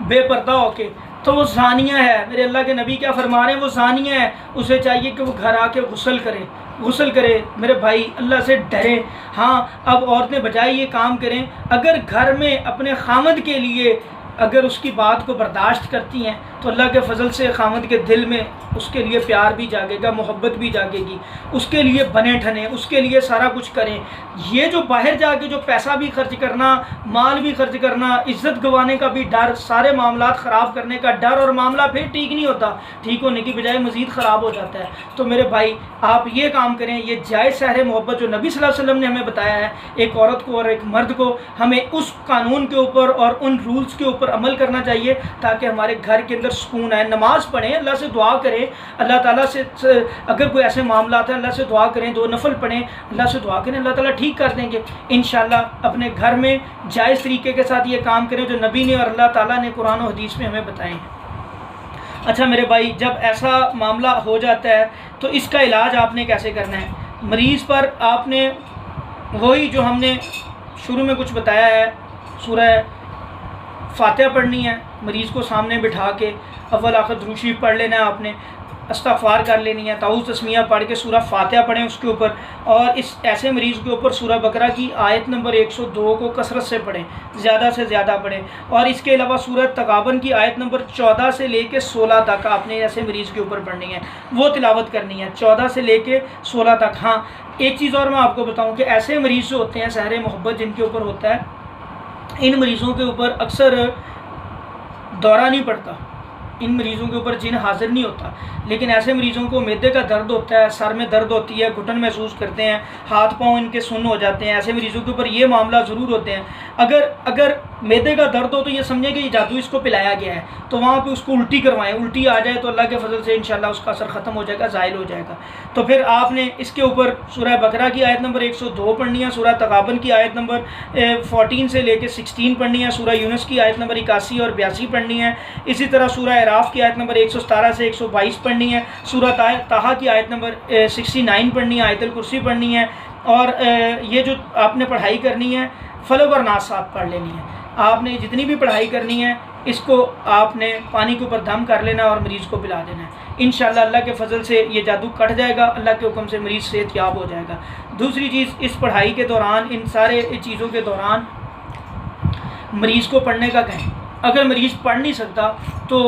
बेपर्दा होके, तो वो ज़ानिया है। मेरे अल्लाह के नबी क्या फरमा रहे हैं? वो ज़ानिया है। उसे चाहिए कि वो घर आके गुस्ल करे। मेरे भाई अल्लाह से डरे। हाँ, अब औरतें बजाय ये काम करें, अगर घर में अपने खामद के लिए अगर उसकी बात को बर्दाश्त करती हैं तो अल्लाह के फ़ज़ल से खामद के दिल में उसके लिए प्यार भी जागेगा, मोहब्बत भी जागेगी, उसके लिए बने ठने, उसके लिए सारा कुछ करें। ये जो बाहर जाके जो पैसा भी खर्च करना, माल भी खर्च करना, इज़्ज़त गंवाने का भी डर, सारे मामलात ख़राब करने का डर, और मामला फिर ठीक नहीं होता, ठीक होने की बजाय मज़ीद ख़राब हो जाता है। तो मेरे भाई आप ये काम करें, ये जायज़ सहरे मोहब्बत जो नबी सल्लल्लाहु अलैहि वसल्लम ने हमें बताया है, एक औरत को और एक मर्द को, हमें उस कानून के ऊपर और उन रूल्स के ऊपर अमल करना चाहिए ताकि हमारे घर के अंदर सुकून आए। नमाज़ पढ़ें, अल्लाह से दुआ करें, अल्लाह ताला से अगर कोई ऐसे मामला हैं अल्लाह से दुआ करें, 2 नफल पढ़ें, अल्लाह से दुआ करें, अल्लाह ताला ठीक कर देंगे इंशाअल्लाह। अपने घर में जायज़ तरीके के साथ ये काम करें जो नबी ने और अल्लाह ताला ने कुरान और हदीस में हमें बताए हैं। अच्छा मेरे भाई, जब ऐसा मामला हो जाता है तो इसका इलाज आपने कैसे करना है? मरीज़ पर आपने वही जो हमने शुरू में कुछ बताया है, सूरह फातिहा पढ़नी है, मरीज़ को सामने बिठा के अव्वल आखिर दुरूद शरीफ पढ़ लेना है आपने। इस्तग़फ़ार कर लेनी है, ताऊज़ तस्मिया पढ़ के सूरह फातिहा पढ़ें उसके ऊपर, और इस ऐसे मरीज़ के ऊपर सूरह बकरा की आयत नंबर 102 को कसरत से पढ़ें, ज़्यादा से ज़्यादा पढ़ें। और इसके अलावा सूरह तगाबन की आयत नंबर 14 से लेके 16 तक आपने ऐसे मरीज़ के ऊपर पढ़नी है, वो तिलावत करनी है 14 से लेके 16 तक। हाँ, एक चीज़ और मैं आपको बताऊँ कि ऐसे मरीज़ जो होते हैं सहरे मोहब्बत जिनके ऊपर होता है, इन मरीज़ों के ऊपर अक्सर दौरा नहीं पड़ता, इन मरीज़ों के ऊपर जिन हाजिर नहीं होता, लेकिन ऐसे मरीज़ों को मैदे का दर्द होता है, सर में दर्द होती है, घुटन महसूस करते हैं, हाथ पाँव इनके सुन्न हो जाते हैं, ऐसे मरीज़ों के ऊपर ये मामला ज़रूर होते हैं। अगर मैदे का दर्द हो तो ये समझें कि ये जादू इसको पिलाया गया है, तो वहाँ पे उसको उल्टी करवाएं, उल्टी आ जाए तो अल्लाह के फजल से इंशाल्लाह उसका असर ख़त्म हो जाएगा, ज़ाइल हो जाएगा। तो फिर आपने इसके ऊपर सूरह बकरा की आयत नंबर 102 पढ़नी है, सूरह तगाबन की आयत नंबर 14 से लेकर 16 पढ़नी है, सूरह यूनुस की आयत नंबर 81 और 82 पढ़नी है, इसी तरह सूरह अराफ की आयत नंबर 117 से 122 पढ़नी है, सूरह ताहा की आयत नंबर 69 पढ़नी है, आयतुल कुर्सी पढ़नी है, और ये जो आपने पढ़ाई करनी है फलक और नास साथ पढ़ लेनी है। आपने जितनी भी पढ़ाई करनी है इसको आपने पानी के ऊपर दम कर लेना और मरीज़ को पिला देना है। इंशाअल्लाह अल्लाह के फजल से ये जादू कट जाएगा, अल्लाह के हुक्म से मरीज़ सेहतयाब हो जाएगा। दूसरी चीज़, इस पढ़ाई के दौरान, इन सारे चीज़ों के दौरान मरीज़ को पढ़ने का कहें। अगर मरीज़ पढ़ नहीं सकता तो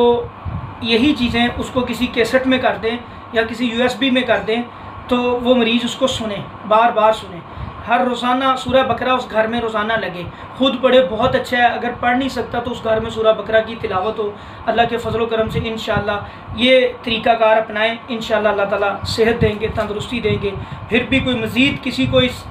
यही चीज़ें उसको किसी कैसेट में कर दें या किसी USB में कर दें, तो वो मरीज़ उसको सुने, बार बार सुने। हर रोज़ाना सूरह बकरा उस घर में रोज़ाना लगे, खुद पढ़े, बहुत अच्छा है। अगर पढ़ नहीं सकता तो उस घर में सूरह बकरा की तिलावत हो। अल्लाह के फजल करम से इंशाअल्लाह ये तरीक़ाकार अपनाएं, इंशाअल्लाह अल्लाह ताला सेहत देंगे, तंदुरुस्ती देंगे। फिर भी कोई मज़ीद किसी को इस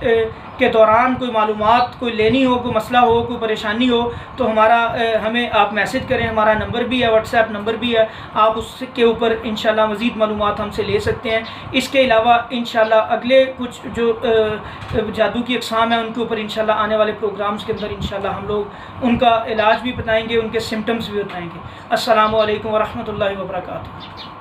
के दौरान कोई मालूमात कोई लेनी हो, कोई मसला हो, कोई परेशानी हो, तो हमें आप मैसेज करें, हमारा नंबर भी है, व्हाट्सएप नंबर भी है, आप उसके ऊपर इंशाअल्लाह मज़ीद मालूमात हमसे ले सकते हैं। इसके अलावा इंशाअल्लाह अगले कुछ जो जादू की अक़साम है उनके ऊपर इंशाअल्लाह आने वाले प्रोग्राम्स के अंदर इंशाअल्लाह हम लोग उनका इलाज भी बताएंगे, उनके सिम्टम्स भी बताएंगे। अस्सलामु अलैकुम व रहमतुल्लाहि व बरकातुहू।